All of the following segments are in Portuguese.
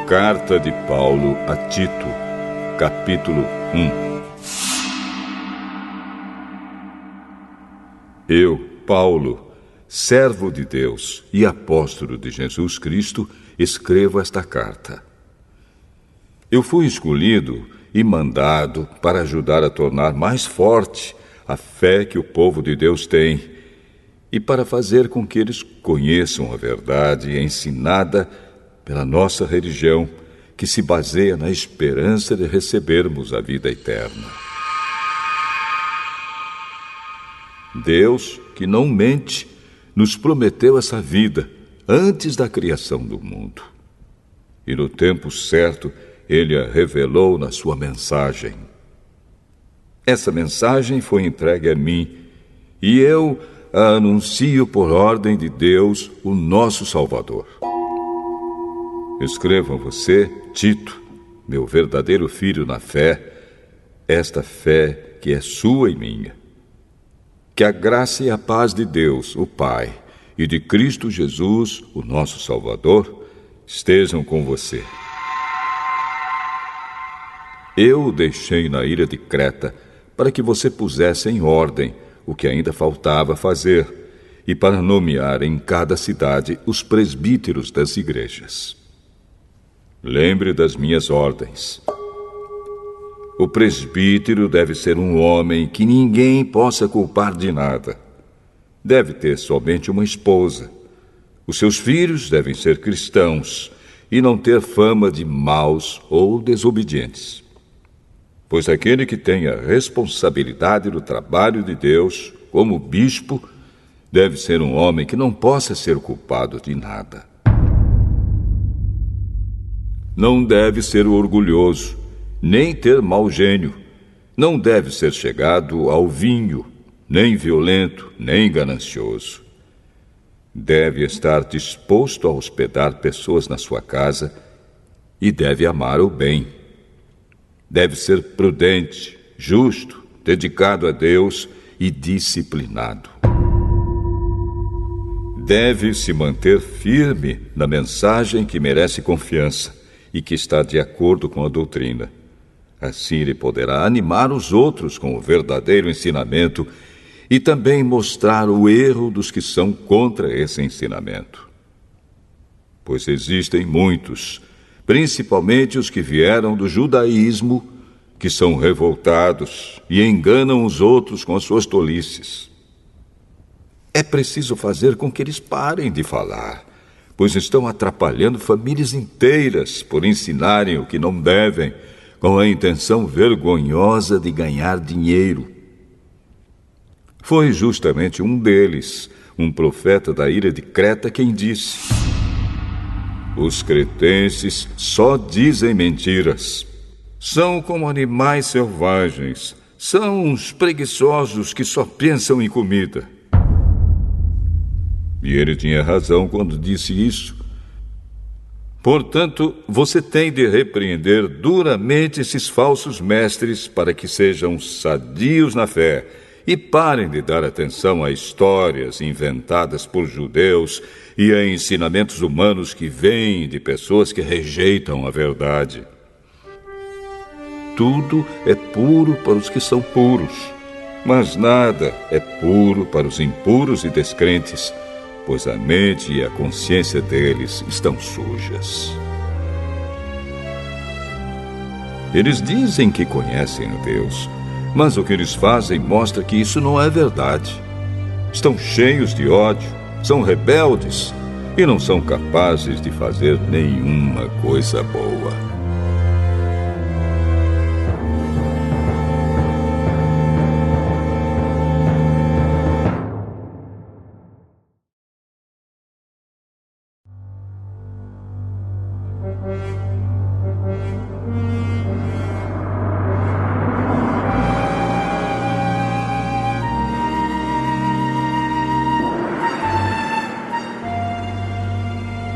Carta de Paulo a Tito, capítulo 1. Eu, Paulo, servo de Deus e apóstolo de Jesus Cristo, escrevo esta carta. Eu fui escolhido e mandado para ajudar a tornar mais forte a fé que o povo de Deus tem e para fazer com que eles conheçam a verdade ensinada pela nossa religião, que se baseia na esperança de recebermos a vida eterna. Deus, que não mente, nos prometeu essa vida antes da criação do mundo. E no tempo certo, Ele a revelou na sua mensagem. Essa mensagem foi entregue a mim, e eu a anuncio por ordem de Deus, o nosso Salvador. Escrevo a você, Tito, meu verdadeiro filho na fé, esta fé que é sua e minha. Que a graça e a paz de Deus, o Pai, e de Cristo Jesus, o nosso Salvador, estejam com você. Eu o deixei na ilha de Creta para que você pusesse em ordem o que ainda faltava fazer e para nomear em cada cidade os presbíteros das igrejas. Lembre das minhas ordens. O presbítero deve ser um homem que ninguém possa culpar de nada. Deve ter somente uma esposa. Os seus filhos devem ser cristãos e não ter fama de maus ou desobedientes. Pois aquele que tem a responsabilidade do trabalho de Deus, como bispo, deve ser um homem que não possa ser culpado de nada. Não deve ser orgulhoso, nem ter mau gênio. Não deve ser chegado ao vinho, nem violento, nem ganancioso. Deve estar disposto a hospedar pessoas na sua casa e deve amar o bem. Deve ser prudente, justo, dedicado a Deus e disciplinado. Deve se manter firme na mensagem que merece confiança e que está de acordo com a doutrina. Assim ele poderá animar os outros com o verdadeiro ensinamento e também mostrar o erro dos que são contra esse ensinamento. Pois existem muitos, principalmente os que vieram do judaísmo, que são revoltados e enganam os outros com as suas tolices. É preciso fazer com que eles parem de falar, pois estão atrapalhando famílias inteiras por ensinarem o que não devem, com a intenção vergonhosa de ganhar dinheiro. Foi justamente um deles, um profeta da ilha de Creta, quem disse: os cretenses só dizem mentiras. São como animais selvagens. São uns preguiçosos que só pensam em comida. E ele tinha razão quando disse isso. Portanto, você tem de repreender duramente esses falsos mestres para que sejam sadios na fé e parem de dar atenção a histórias inventadas por judeus e a ensinamentos humanos que vêm de pessoas que rejeitam a verdade. Tudo é puro para os que são puros, mas nada é puro para os impuros e descrentes, pois a mente e a consciência deles estão sujas. Eles dizem que conhecem a Deus, mas o que eles fazem mostra que isso não é verdade. Estão cheios de ódio, são rebeldes e não são capazes de fazer nenhuma coisa boa.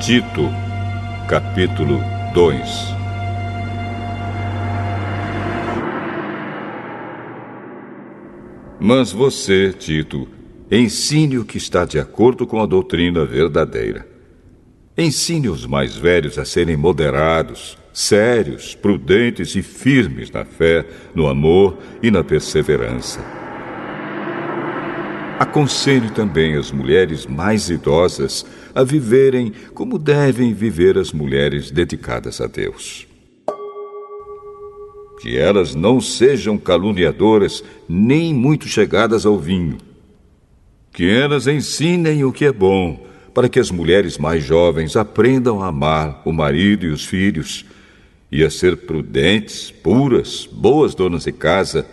Tito, capítulo 2. Mas você, Tito, ensine o que está de acordo com a doutrina verdadeira. Ensine os mais velhos a serem moderados, sérios, prudentes e firmes na fé, no amor e na perseverança. Aconselhe também as mulheres mais idosas a viverem como devem viver as mulheres dedicadas a Deus. Que elas não sejam caluniadoras nem muito chegadas ao vinho. Que elas ensinem o que é bom, para que as mulheres mais jovens aprendam a amar o marido e os filhos, e a ser prudentes, puras, boas donas de casa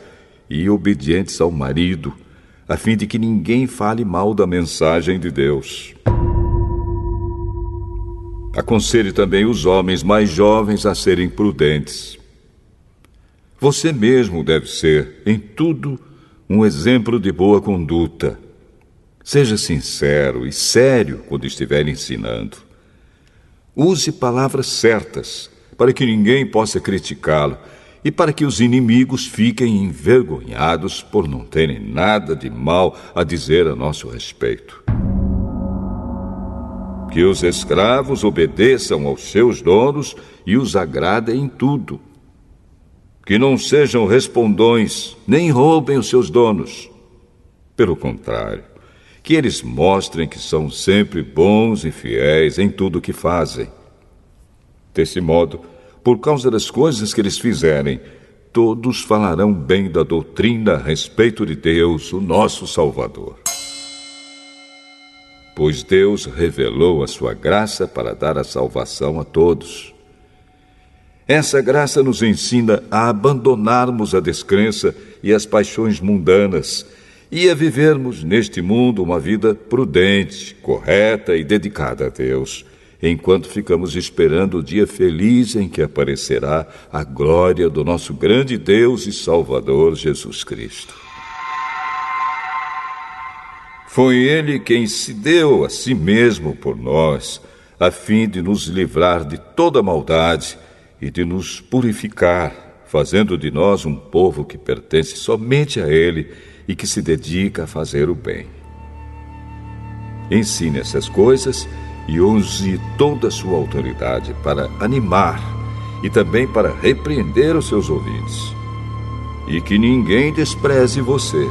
e obedientes ao marido, a fim de que ninguém fale mal da mensagem de Deus. Aconselhe também os homens mais jovens a serem prudentes. Você mesmo deve ser, em tudo, um exemplo de boa conduta. Seja sincero e sério quando estiver ensinando. Use palavras certas, para que ninguém possa criticá-lo e para que os inimigos fiquem envergonhados por não terem nada de mal a dizer a nosso respeito. Que os escravos obedeçam aos seus donos e os agradem em tudo. Que não sejam respondões, nem roubem os seus donos. Pelo contrário, que eles mostrem que são sempre bons e fiéis em tudo o que fazem. Desse modo, por causa das coisas que eles fizerem, todos falarão bem da doutrina a respeito de Deus, o nosso Salvador. Pois Deus revelou a sua graça para dar a salvação a todos. Essa graça nos ensina a abandonarmos a descrença e as paixões mundanas e a vivermos neste mundo uma vida prudente, correta e dedicada a Deus, enquanto ficamos esperando o dia feliz em que aparecerá a glória do nosso grande Deus e Salvador Jesus Cristo. Foi Ele quem se deu a si mesmo por nós, a fim de nos livrar de toda maldade e de nos purificar, fazendo de nós um povo que pertence somente a Ele e que se dedica a fazer o bem. Ensine essas coisas e use toda a sua autoridade para animar e também para repreender os seus ouvintes. E que ninguém despreze você.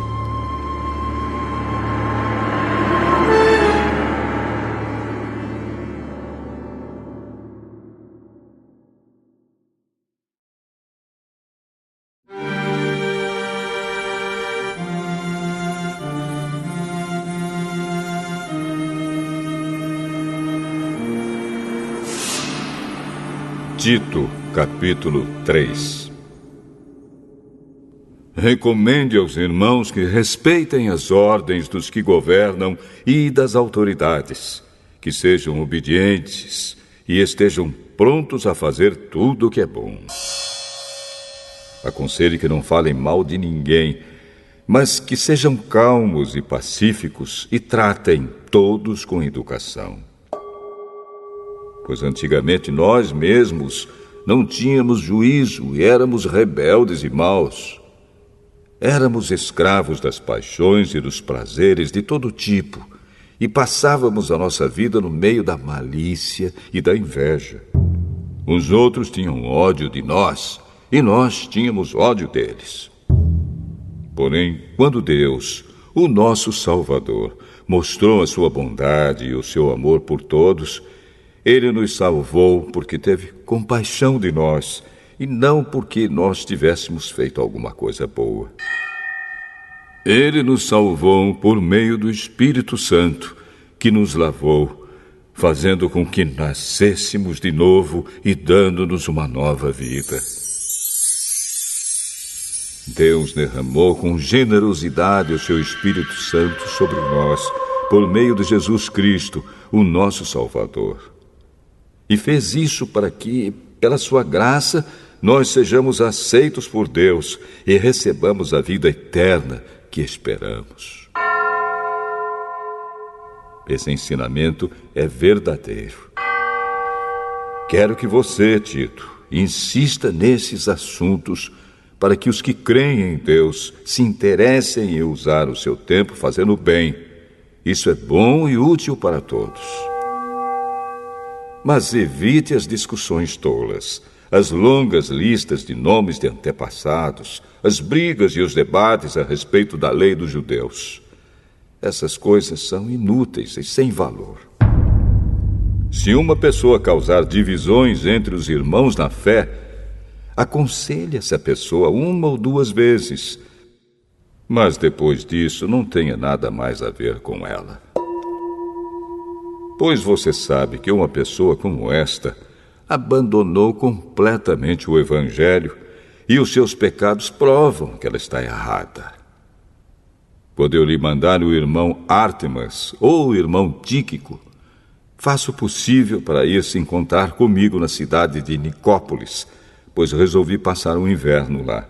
Tito, capítulo 3. Recomende aos irmãos que respeitem as ordens dos que governam e das autoridades, que sejam obedientes e estejam prontos a fazer tudo o que é bom. Aconselhe que não falem mal de ninguém, mas que sejam calmos e pacíficos e tratem todos com educação. Pois antigamente nós mesmos não tínhamos juízo e éramos rebeldes e maus. Éramos escravos das paixões e dos prazeres de todo tipo e passávamos a nossa vida no meio da malícia e da inveja. Os outros tinham ódio de nós e nós tínhamos ódio deles. Porém, quando Deus, o nosso Salvador, mostrou a sua bondade e o seu amor por todos, Ele nos salvou porque teve compaixão de nós e não porque nós tivéssemos feito alguma coisa boa. Ele nos salvou por meio do Espírito Santo, que nos lavou, fazendo com que nascêssemos de novo e dando-nos uma nova vida. Deus derramou com generosidade o seu Espírito Santo sobre nós, por meio de Jesus Cristo, o nosso Salvador. E fez isso para que, pela sua graça, nós sejamos aceitos por Deus e recebamos a vida eterna que esperamos. Esse ensinamento é verdadeiro. Quero que você, Tito, insista nesses assuntos para que os que creem em Deus se interessem em usar o seu tempo fazendo o bem. Isso é bom e útil para todos. Mas evite as discussões tolas, as longas listas de nomes de antepassados, as brigas e os debates a respeito da lei dos judeus. Essas coisas são inúteis e sem valor. Se uma pessoa causar divisões entre os irmãos na fé, aconselhe essa pessoa 1 ou 2 vezes, mas depois disso não tenha nada mais a ver com ela. Pois você sabe que uma pessoa como esta abandonou completamente o Evangelho e os seus pecados provam que ela está errada. Quando eu lhe mandar o irmão Ártemas ou o irmão Tíquico, faça o possível para ir se encontrar comigo na cidade de Nicópolis, pois resolvi passar o inverno lá.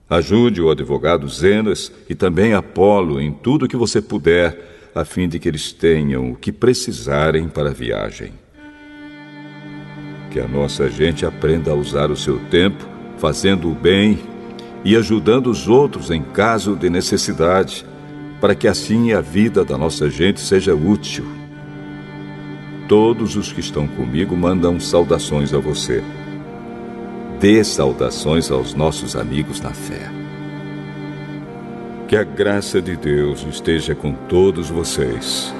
Ajude o advogado Zenas e também Apolo em tudo o que você puder, a fim de que eles tenham o que precisarem para a viagem. Que a nossa gente aprenda a usar o seu tempo, fazendo o bem e ajudando os outros em caso de necessidade, para que assim a vida da nossa gente seja útil. Todos os que estão comigo mandam saudações a você. Dê saudações aos nossos amigos na fé. Que a graça de Deus esteja com todos vocês.